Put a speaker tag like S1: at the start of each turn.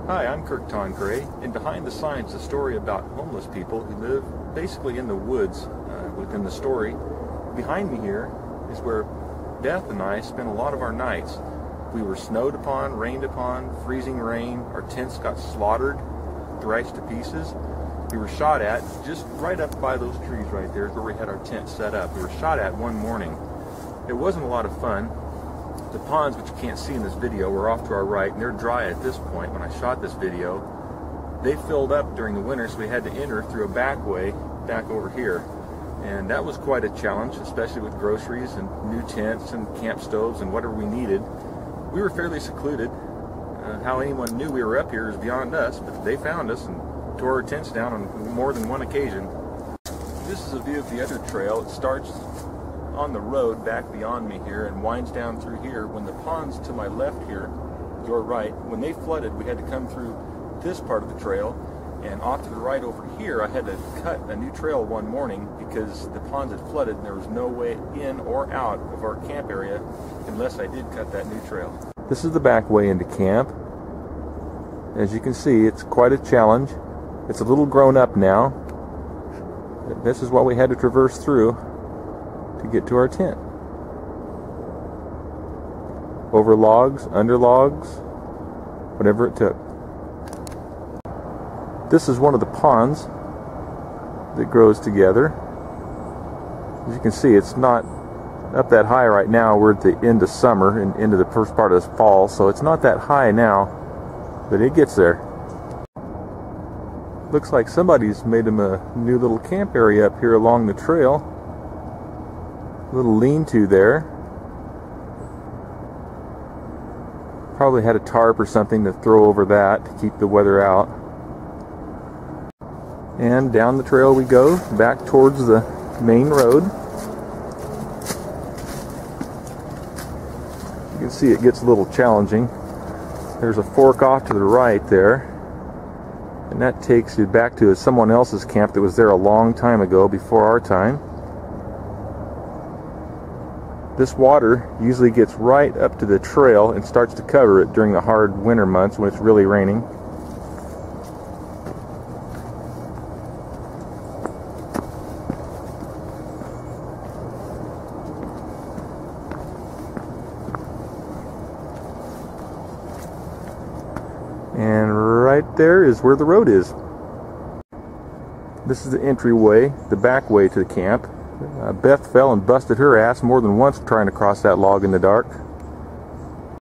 S1: Hi, I'm Kirk Toncray, and behind the signs is a story about homeless people who live basically in the woods within the story. Behind me here is where Beth and I spent a lot of our nights. We were snowed upon, rained upon, freezing rain. Our tents got slaughtered, thrashed to pieces. We were shot at just right up by those trees right there is where we had our tent set up. We were shot at one morning. It wasn't a lot of fun. The ponds, which you can't see in this video, were off to our right, and they're dry at this point. When I shot this video, they filled up during the winter, so we had to enter through a back way back over here. And that was quite a challenge, especially with groceries and new tents and camp stoves and whatever we needed. We were fairly secluded. How anyone knew we were up here is beyond us, but they found us and tore our tents down on more than one occasion. This is a view of the other trail. It starts on the road back beyond me here and winds down through here. When the ponds to my left here, your right, when they flooded, we had to come through this part of the trail, and off to the right over here I had to cut a new trail one morning because the ponds had flooded and there was no way in or out of our camp area unless I did cut that new trail. This is the back way into camp. As you can see, it's quite a challenge. It's a little grown up now. This is what we had to traverse through to get to our tent. Over logs, under logs, whatever it took. This is one of the ponds that grows together. As you can see, it's not up that high right now. We're at the end of summer and into the first part of this fall, so it's not that high now, but it gets there. Looks like somebody's made them a new little camp area up here along the trail. Little lean-to there. Probably had a tarp or something to throw over that to keep the weather out. And down the trail we go, back towards the main road. You can see it gets a little challenging. There's a fork off to the right there, and that takes you back to someone else's camp that was there a long time ago, before our time. This water usually gets right up to the trail and starts to cover it during the hard winter months when it's really raining. And right there is where the road is. This is the entryway, the back way to the camp. Beth fell and busted her ass more than once trying to cross that log in the dark.